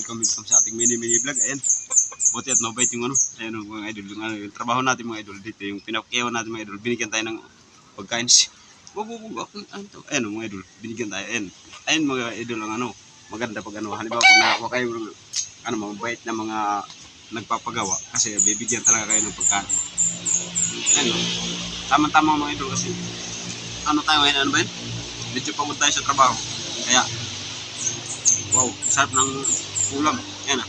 welcome sa ating mini vlog. Ayan, buti at mabait yung ayan mga idol, yung trabaho natin mga idol dito, yung pinakyawan natin mga idol, binigyan tayo ng pagkain. Ayan mga idol, binigyan tayo. Ayan mga idol ang maganda pag halimbawa pag nakakuha kayo ng mabait na mga nagpapagawa, kasi bibigyan talaga kayo ng pagkain. Ayan, tama-tama mga idol, kasi tayo ngayon, ba yun? Medyo pagod tayo sa trabaho, kaya wow, sarap ng ulam. Yan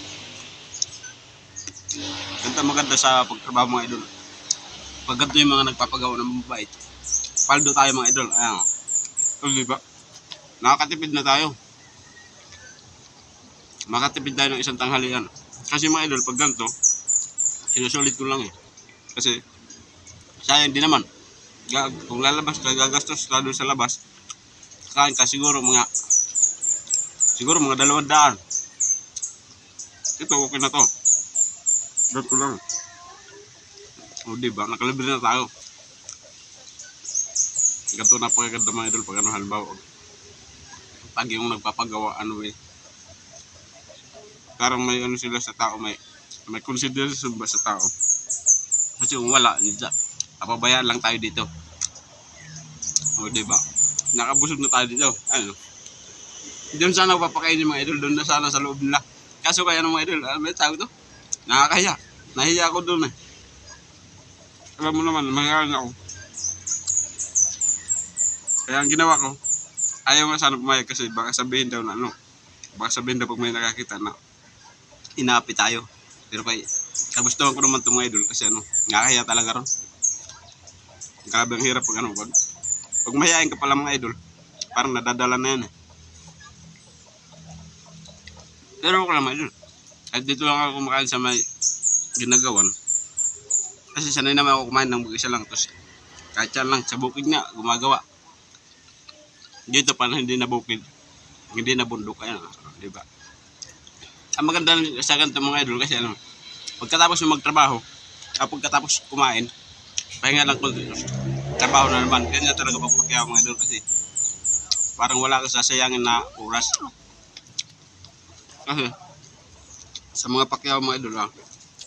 maganda sa pagtrabaho mga idol. Pag ganito yung mga nagpapagawa ng mabait, paldo tayo mga idol. Ayan, diba? Nakakatipid na tayo. Makatipid tayo ng isang tanghalian. Kasi mga idol, pag ganito, sinusulit ko lang kasi sayang din naman. Kung lalabas ka, gagastos ka doon sa labas, kain ka siguro mga 200. Ito okay na to. Ganito lang. O diba, nakalibre na tayo. Ganito na pagkaganda mga idol pag halimbawa pag yung nagpapagawa parang may sila sa tao, may consideration ba sa tao. Kasi kung wala, papabayaan lang tayo dito. O diba, nakabusog na tayo dito. Ano, doon sana papakainin mga idol, doon na sana sa loob nila. Kaso kaya mga idol, may tawag to, nakakaya. Nahiya ako doon Alam mo naman, mahihayin ako. Kaya ang ginawa ko, ayaw nga sana pumayag kasi baka sabihin daw baka sabihin daw pag may nakakita na inapi tayo. Pero kagustuhan ko naman itong mga idol kasi nakakahiya talaga ron. Grabe ang hirap pag mahihayin ka pala mga idol, parang nadadala na yan Pero ako lang mga idol, at dito lang ako kumakain sa may ginagawan. Kasi sanay naman ako kumain ng mag-isa lang. Tapos kahit yan lang, sa bukid nga, gumagawa. Dito pa hindi na bukid, hindi na bundok. Ayan, diba? Ang maganda sa ganito mga idol kasi pagkatapos mo magtrabaho, pagkatapos kumain, pahinga lang konti, trabaho na naman. Ganyan talaga pagpakyaw mga idol kasi parang wala kang sasayangin na oras. Kasi sa mga pakyaw mga idol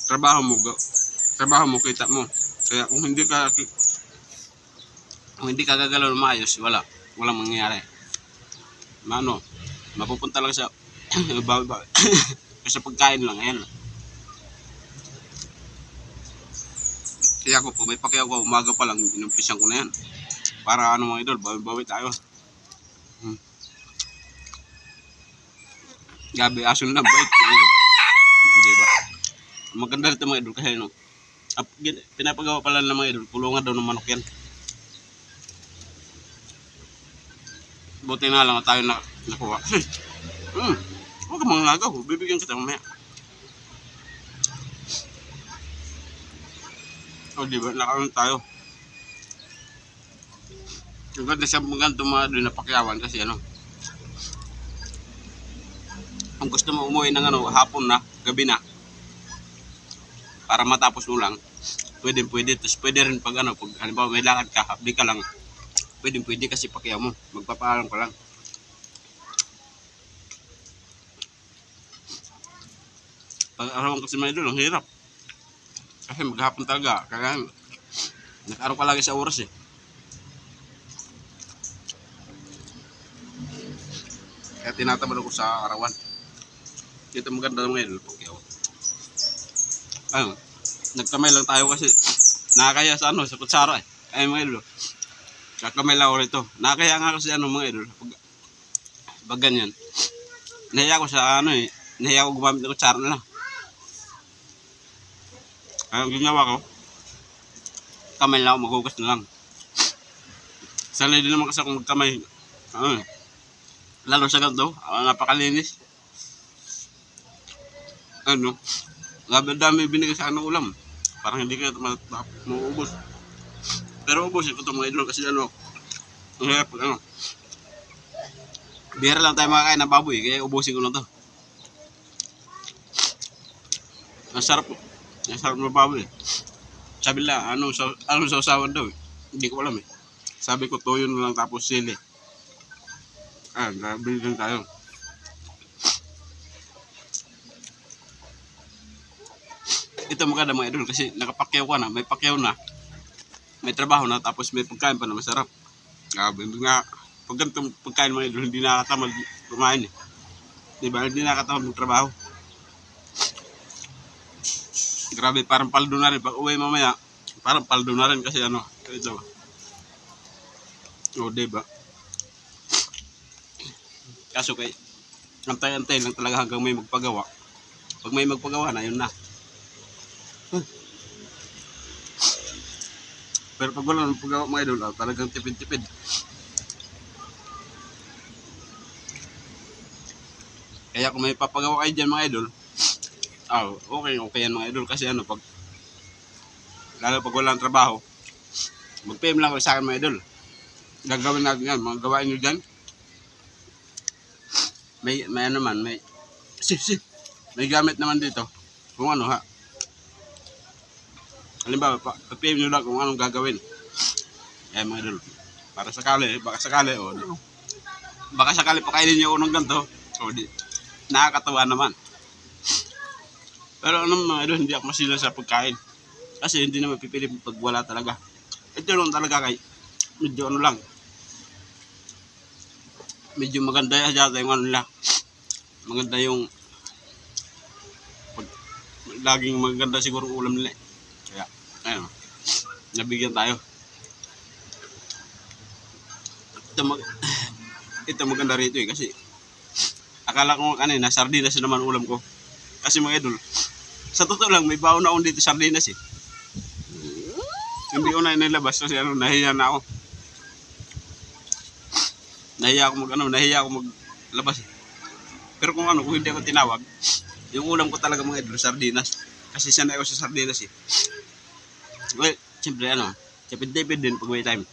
trabaho mo, kita mo. Kaya kung hindi ka gagalaw na maayos, walang mangyayari. Mapupunta lang sa sa pagkain lang. Ayan. Kaya ako pag may pakyaw ko, umaga pa lang inumpisan ko na yan. Para mga idol, bawi tayo. Gabi aso na bait. Diba? Maganda rin mga idol kasi pinapagawa pala ng mga idol, kulungan daw ng manok yan. Buti na lang tayo nakuha. Huwag ka mga nagaw, bibigyan kita mamaya. O diba, nakaroon tayo. Yung ganda siya maganda mga idol na pakyawan kasi kung gusto mo umuwi ng hapon na, gabi na, para matapos mo lang, pwede. Tapos pwede rin pag halimbawa may lakad ka, hapdi ka lang, pwede kasi pakyaw mo, magpapaalam ka lang. Pag arawan kasi mga idol, ang hirap. Kasi maghapon talaga, kaya nag-araw ka lagi sa oras Kaya tinatamad ako sa arawan. Dito maganda mga idol, pakyaw. Nagkamay lang tayo kasi nakakaya sa sa kutsara Ay mga idol, kakamay lang ako rito. Nakakaya nga kasi mga idol, pag ganyan. Nahiya ko sa nahiya ko gumamit ng kutsara na lang. Kaya ang ginawa ko, kamay lang ako, maghugas na lang. Sanay din naman kasi akong magkamay. Lalo sa ganito, napakalinis. Dami binigay sa ulam. Parang hindi ka mauubos. Pero ubusin ko ito mga idol kasi ang hirap bihira lang tayo makakain ng baboy, kaya ubusin ko lang ito. Ang sarap ng baboy. Sabi lang, sa usawan daw hindi ko alam Sabi ko toyo na lang tapos sili. Bili din tayo. ito maganda mga idol kasi nakapakyaw ka na, may pakyaw na, may trabaho na, tapos may pagkain pa na masarap. Grabe nga, pag ganitong pagkain mga idol, hindi nakakatamad kumain eh. Diba? Hindi nakakatamad magtrabaho. Grabe, parang paldo na rin. Pag uwi mamaya, parang paldo na rin kasi ano, ito. O, diba? Kaso kay, antay-antay lang talaga hanggang may magpagawa. Pag may magpagawa na, yun na. Pero pag wala nang paggawa mga idol, talagang tipid-tipid. Kaya kung may papagawa kayo dyan mga idol, okay yan mga idol. Kasi ano, lalo pag walang trabaho, mag-PM lang kayo sa akin mga idol. Gagawin natin yan, mga gawain nyo dyan. May ano man, may gamit naman dito. Kung ano ha. Halimbawa, PM nyo lang kung anong gagawin. Ayan mga idol. Para sakali, baka sakali pakainin nyo unang ganito. O di, nakakatawa naman. Pero ano mga idol, hindi ako masila sa pagkain. Kasi hindi na mapipili pag wala talaga. Ito lang talaga kay, medyo ano lang. Medyo maganda yata yung ano nila. Maganda yung laging maganda siguro ulam nila. Kaya, ayun. Nabigyan tayo. Ito maganda rito eh kasi akala ko kanina sardinas naman ulam ko. Kasi mga idol, sa totoo lang may baon na akong dito sardinas eh. Hindi ko na inilabas kasi ano, nahiya na ako. Nahiya ako maglabas eh. Pero kung hindi ako tinawag, yung ulam ko talaga mga idol, sardinas. Kasi sanay ako sa sardinas eh. Well, siyempre tipid-tipid din pag may time.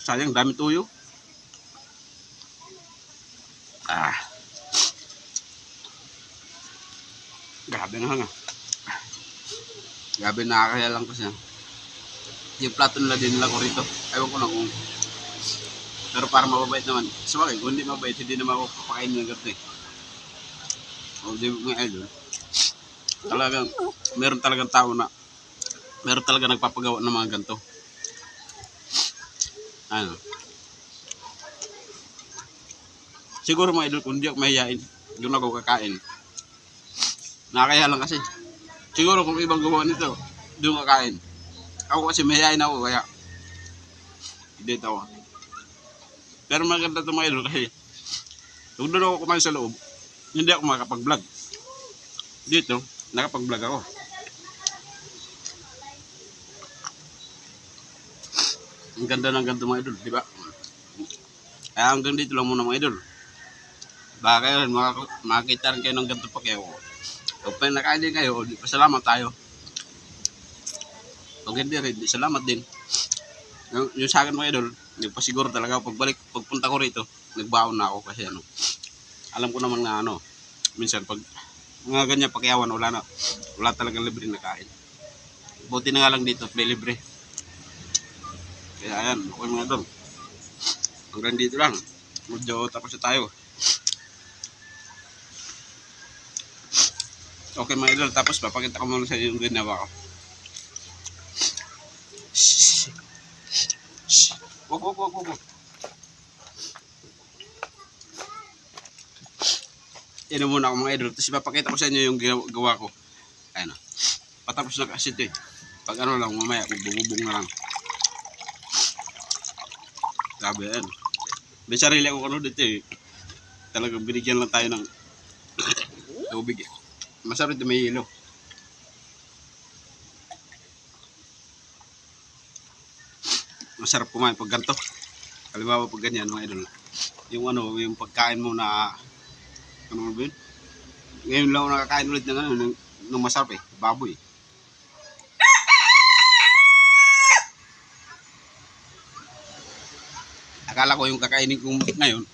Sayang, dami tuyo. Grabe na hanga. Grabe, nakakaya lang ko siya. Yung plato nila din nila ko rito. Ewan ko lang kung. Pero parang mababait naman. Sa bagay, kung hindi mabait, hindi naman ako papakain ng gato eh. O di mga idol. Talagang, meron talagang tao na, meron talaga nagpapagawa ng mga ganito. Ano. Siguro mga idol, kung di ako mahihain, doon ako kakain. Nakakaya lang kasi. Siguro kung ibang gawa nito, doon kakain. Ako kasi mahihain ako, kaya dito ako. Pero maganda ito mga idol kasi kung doon ako kumain sa loob, hindi ako makapag-vlog. Dito, nakapag-vlog ako. Ang ganda ng ganito mga idol, di ba? Kaya hanggang dito lang muna mga idol. Baka kayo makakita rin kayo ng ganito pa kayo. Kung pinakain din kayo, pasalamat tayo. Kung hindi rin, salamat din. Yung sa akin mga idol, nagpasiguro talaga pagpunta ko rito, nagbaon na ako kasi ano. Alam ko naman na ano, minsan pag mga ganyan pakiyawan, wala talagang libre na kain. Buti na nga lang dito, may libre. Kaya ayan, okay mga idol. Hanggang dito lang. Medyo tapos na tayo. Okay mga idol, tapos papakita ko muna sa inyo yung ginawa ko. Wag. Yan muna ako mga idol. Tapos ipapakita ko sa inyo yung gawa ko. Ayan o. Patapos na kasi ito eh. Pag ano lang, mamaya, bubong na lang. Sabi yan. May sarili ako ano dito eh. Talagang binigyan lang tayo ng tubig eh. Masarap ito, may hilo. Masarap kumain pag ganito. Halimbawa pag ganyan mga idol. Yung pagkain mo na ano ba yun? Ngayon lang ako nakakain ulit ng masarap eh, baboy. Akala ko yung kakainin ko ngayon,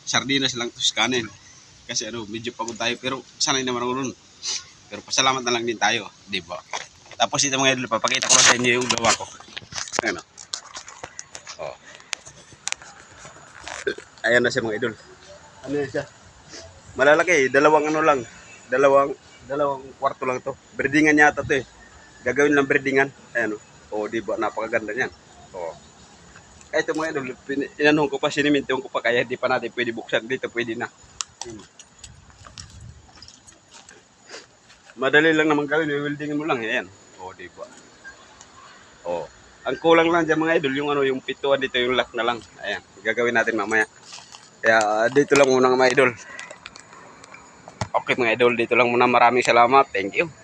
sardinas lang tapos kanin. Kasi medyo pagod tayo pero sanay naman ako nun. Pero pasalamat na lang din tayo, di ba? Tapos ito mga idol, papakita ko lang sa inyo yung gawa ko. Ayan o. Oh. Ayan na siya mga idol. Ano yan siya? Malalaki, dalawang ano lang. Dalawang kwarto lang to. Birdingan yata to eh. Gagawin lang birdingan. Ayan o. Oh, di ba? Napakaganda niyan. Oh. Ito mga idol, inanong ko pa, sinimintuan ko pa, kaya di pa natin pwede buksan. Dito pwede na. Madali lang naman gawin, wieldingin mo lang. Ayan. Oh, di ba? Oh. Ang kulang lang dyan mga idol, yung ano, yung pituan dito, yung lock na lang. Ayan. Gagawin natin mamaya. Kaya dito lang muna mga idol. Okay mga idol, dito lang muna. Maraming salamat. Thank you.